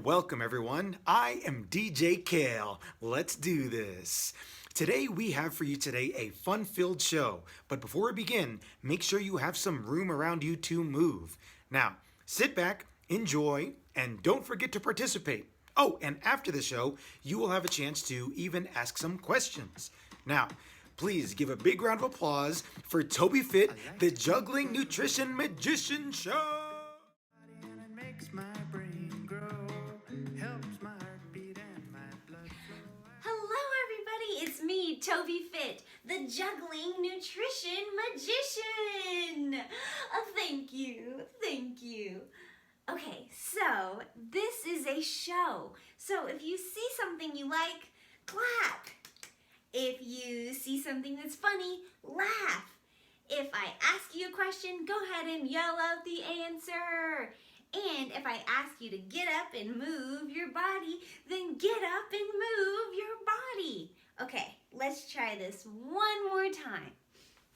Welcome everyone, I am DJ Kale. Let's do this. Today we have for you today a fun-filled show, but before we begin, make sure you have some room around you to move. Now, sit back, enjoy, and don't forget to participate. Oh, and after the show, you will have a chance to even ask some questions. Now, please give a big round of applause for ToBe Fit, the Juggling Nutrition Magician Show. Hello everybody, it's me, ToBe Fit, the Juggling Nutrition Magician. Oh, thank you. Okay, so this is a show. So if you see something you like, clap. If you see something that's funny, laugh. If I ask you a question, go ahead and yell out the answer. And if I ask you to get up and move your body, then get up and move your body. Okay, let's try this one more time.